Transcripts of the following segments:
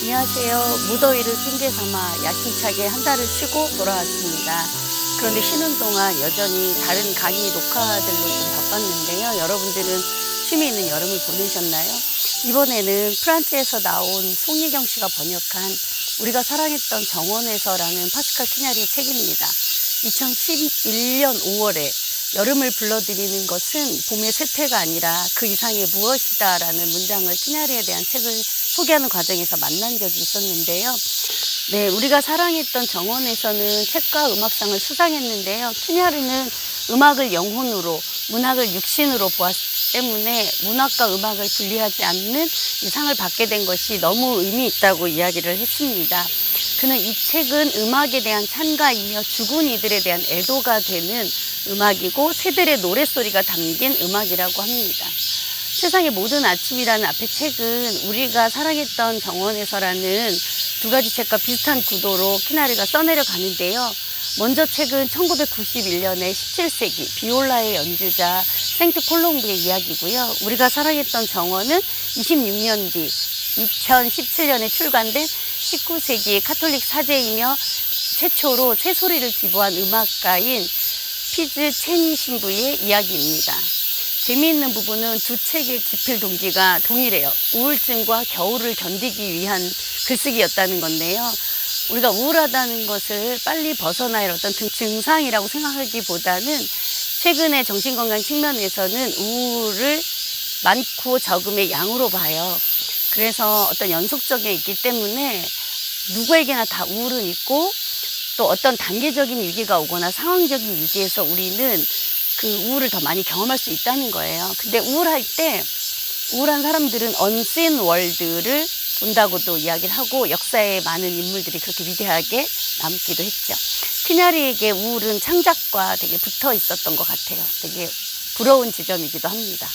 안녕하세요. 무더위를 핑계 삼아 야심차게 한 달을 쉬고 돌아왔습니다. 그런데 쉬는 동안 여전히 다른 강의 녹화들로 좀 바빴는데요. 여러분들은 쉼이 있는 여름을 보내셨나요? 이번에는 프란스에서 나온 송미경 씨가 번역한 우리가 사랑했던 정원에서라는 파스칼 퀴냐리 책입니다. 2011년 5월에 여름을 불러들이는 것은 봄의 쇠퇴가 아니라 그 이상의 무엇이다 라는 문장을 퀴냐리에 대한 책을 소개하는 과정에서 만난 적이 있었는데요. 네, 우리가 사랑했던 정원에서는 책과 음악상을 수상했는데요. 퀴냐리는 음악을 영혼으로, 문학을 육신으로 보았기 때문에 문학과 음악을 분리하지 않는 이 상을 받게 된 것이 너무 의미 있다고 이야기를 했습니다. 그는 이 책은 음악에 대한 찬가이며 죽은 이들에 대한 애도가 되는 음악이고 새들의 노랫소리가 담긴 음악이라고 합니다. 세상의 모든 아침이라는 앞의 책은 우리가 사랑했던 정원에서라는 두 가지 책과 비슷한 구도로 퀴냐리가 써내려 가는데요. 먼저 책은 1991년에 17세기 비올라의 연주자 생트 콜롬브의 이야기고요. 우리가 사랑했던 정원은 26년 뒤 2017년에 출간된 19세기 카톨릭 사제이며 최초로 새소리를 기부한 음악가인 피즈 체니 신부의 이야기입니다. 재미있는 부분은 두 책의 기필 동기가 동일해요. 우울증과 겨울을 견디기 위한 글쓰기였다는 건데요. 우리가 우울하다는 것을 빨리 벗어나야 할 어떤 증상이라고 생각하기보다는 최근의 정신건강 측면에서는 우울을 많고 적음의 양으로 봐요. 그래서 어떤 연속적인 게 있기 때문에 누구에게나 다 우울은 있고 또 어떤 단계적인 위기가 오거나 상황적인 위기에서 우리는 그 우울을 더 많이 경험할 수 있다는 거예요. 근데 우울할 때 우울한 사람들은 unseen world를 본다고도 이야기를 하고 역사에 많은 인물들이 그렇게 위대하게 남기도 했죠. 퀴냐리에게 우울은 창작과 되게 붙어 있었던 것 같아요. 되게 부러운 지점이기도 합니다.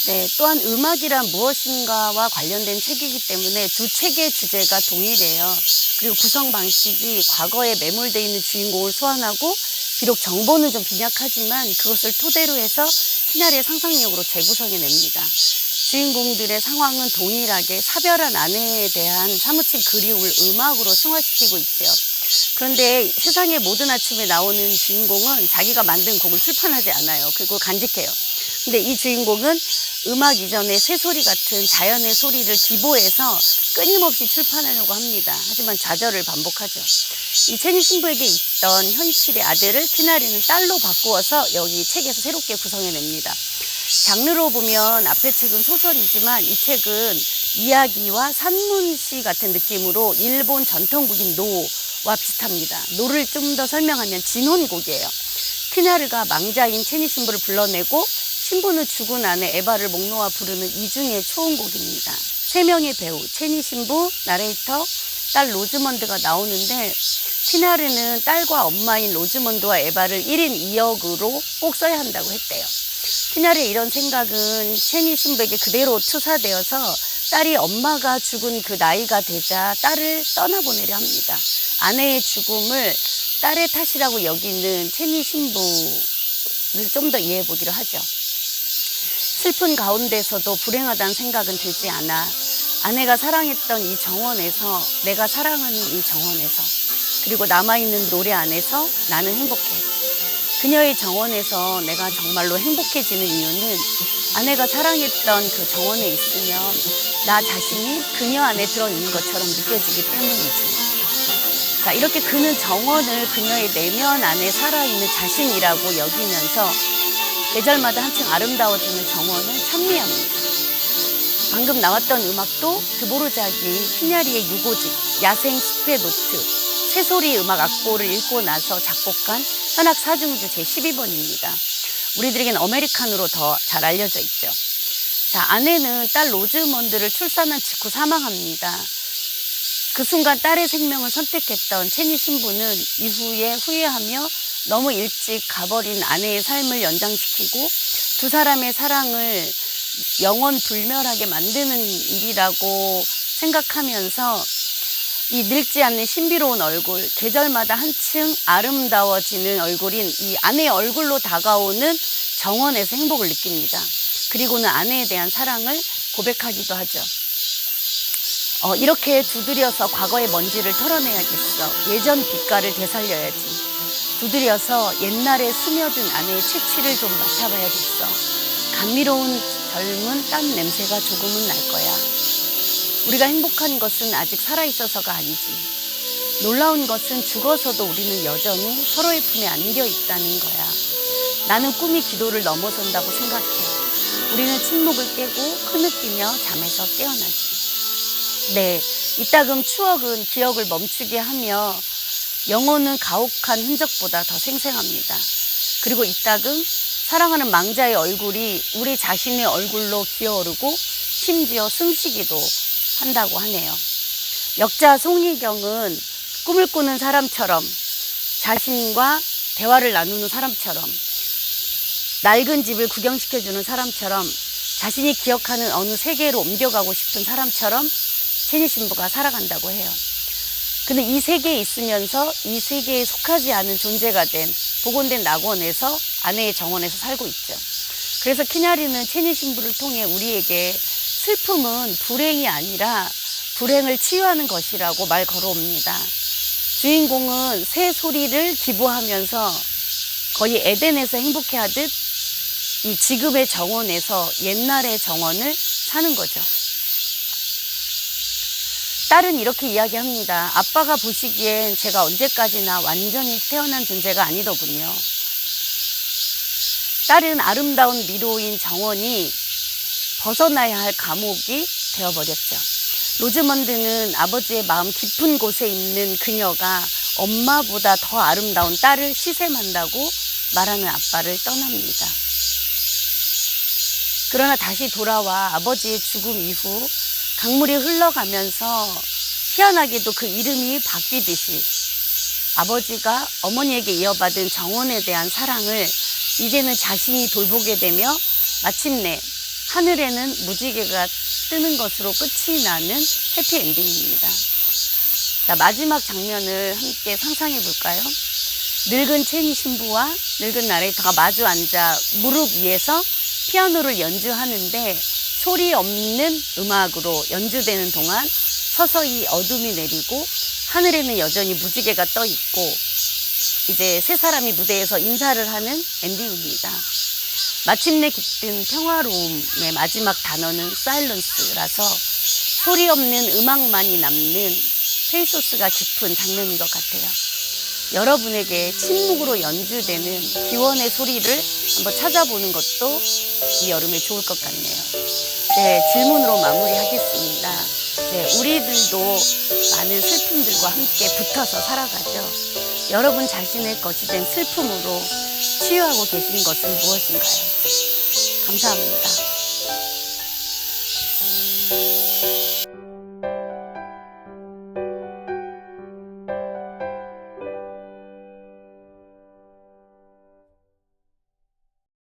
네, 또한 음악이란 무엇인가와 관련된 책이기 때문에 두 책의 주제가 동일해요. 그리고 구성 방식이 과거에 매몰되어 있는 주인공을 소환하고 비록 정보는 좀 빈약하지만 그것을 토대로 해서 퀴냐리의 상상력으로 재구성해냅니다. 주인공들의 상황은 동일하게 사별한 아내에 대한 사무친 그리움을 음악으로 승화시키고 있죠. 그런데 세상의 모든 아침에 나오는 주인공은 자기가 만든 곡을 출판하지 않아요. 그리고 간직해요. 근데 이 주인공은 음악 이전의 새소리 같은 자연의 소리를 기보해서 끊임없이 출판하려고 합니다. 하지만 좌절을 반복하죠. 이 체니 신부에게 있던 현실의 아들을 퀴냐리는 딸로 바꾸어서 여기 책에서 새롭게 구성해냅니다. 장르로 보면 앞의 책은 소설이지만 이 책은 이야기와 산문시 같은 느낌으로 일본 전통곡인 노와 비슷합니다. 노를 좀 더 설명하면 진혼곡이에요. 퀴냐리가 망자인 체니 신부를 불러내고 신부는 죽은 아내 에바를 목 놓아 부르는 이중의 초음곡입니다. 세 명의 배우, 체니 신부, 나레이터, 딸 로즈먼드가 나오는데 퀴냐리는 딸과 엄마인 로즈먼드와 에바를 1인 2역으로 꼭 써야 한다고 했대요. 퀴냐리의 이런 생각은 체니 신부에게 그대로 투사되어서 딸이 엄마가 죽은 그 나이가 되자 딸을 떠나보내려 합니다. 아내의 죽음을 딸의 탓이라고 여기는 체니 신부를 좀 더 이해해 보기로 하죠. 슬픈 가운데서도 불행하다는 생각은 들지 않아. 아내가 사랑했던 이 정원에서, 내가 사랑하는 이 정원에서, 그리고 남아있는 노래 안에서 나는 행복해. 그녀의 정원에서 내가 정말로 행복해지는 이유는 아내가 사랑했던 그 정원에 있으면 나 자신이 그녀 안에 들어있는 것처럼 느껴지기 때문이지. 자, 이렇게 그는 정원을 그녀의 내면 안에 살아있는 자신이라고 여기면서 계절마다 한층 아름다워지는 정원을 찬미합니다. 방금 나왔던 음악도 드보르자기 퀴냐리의 유고집 야생 숲의 노트 새소리 음악 악보를 읽고 나서 작곡한 현악 사중주 제12번입니다. 우리들에겐 아메리칸으로 더 잘 알려져 있죠. 자, 아내는 딸 로즈먼드를 출산한 직후 사망합니다. 그 순간 딸의 생명을 선택했던 체니 신부는 이후에 후회하며 너무 일찍 가버린 아내의 삶을 연장시키고 두 사람의 사랑을 영원 불멸하게 만드는 일이라고 생각하면서 이 늙지 않는 신비로운 얼굴, 계절마다 한층 아름다워지는 얼굴인 이 아내의 얼굴로 다가오는 정원에서 행복을 느낍니다. 그리고는 아내에 대한 사랑을 고백하기도 하죠. 이렇게 두드려서 과거의 먼지를 털어내야겠어. 예전 빛깔을 되살려야지. 두드려서 옛날에 스며든 아내의 채취를 좀 맡아봐야겠어. 감미로운 젊은 땀 냄새가 조금은 날 거야. 우리가 행복한 것은 아직 살아있어서가 아니지. 놀라운 것은 죽어서도 우리는 여전히 서로의 품에 안겨 있다는 거야. 나는 꿈이 기도를 넘어선다고 생각해. 우리는 침묵을 깨고 흐느끼며 잠에서 깨어나지. 네, 이따금 추억은 기억을 멈추게 하며 영혼은 가혹한 흔적보다 더 생생합니다. 그리고 이따금 사랑하는 망자의 얼굴이 우리 자신의 얼굴로 기어오르고 심지어 숨쉬기도 한다고 하네요. 역자 송희경은 꿈을 꾸는 사람처럼, 자신과 대화를 나누는 사람처럼, 낡은 집을 구경시켜주는 사람처럼, 자신이 기억하는 어느 세계로 옮겨가고 싶은 사람처럼 체니 신부가 살아간다고 해요. 근데 이 세계에 있으면서 이 세계에 속하지 않은 존재가 된 복원된 낙원에서 아내의 정원에서 살고 있죠. 그래서 키냐리는 체니 신부를 통해 우리에게 슬픔은 불행이 아니라 불행을 치유하는 것이라고 말 걸어옵니다. 주인공은 새 소리를 기부하면서 거의 에덴에서 행복해하듯 이 지금의 정원에서 옛날의 정원을 사는 거죠. 딸은 이렇게 이야기합니다. 아빠가 보시기엔 제가 언제까지나 완전히 태어난 존재가 아니더군요. 딸은 아름다운 미로인 정원이 벗어나야 할 감옥이 되어버렸죠. 로즈먼드는 아버지의 마음 깊은 곳에 있는 그녀가 엄마보다 더 아름다운 딸을 시샘한다고 말하는 아빠를 떠납니다. 그러나 다시 돌아와 아버지의 죽음 이후 강물이 흘러가면서 희한하게도 그 이름이 바뀌듯이 아버지가 어머니에게 이어받은 정원에 대한 사랑을 이제는 자신이 돌보게 되며 마침내 하늘에는 무지개가 뜨는 것으로 끝이 나는 해피엔딩입니다. 자, 마지막 장면을 함께 상상해 볼까요? 늙은 체니 신부와 늙은 나레이터가 마주 앉아 무릎 위에서 피아노를 연주하는데 소리 없는 음악으로 연주되는 동안 서서히 어둠이 내리고 하늘에는 여전히 무지개가 떠 있고 이제 세 사람이 무대에서 인사를 하는 엔딩입니다. 마침내 깃든 평화로움의 마지막 단어는 사일런스라서 소리 없는 음악만이 남는 페이소스가 깊은 장면인 것 같아요. 여러분에게 침묵으로 연주되는 기원의 소리를 한번 찾아보는 것도 이 여름에 좋을 것 같네요. 네, 질문으로 마무리하겠습니다. 네, 우리들도 많은 슬픔들과 함께 붙어서 살아가죠. 여러분 자신의 것이 된 슬픔으로 치유하고 계신 것은 무엇인가요? 감사합니다.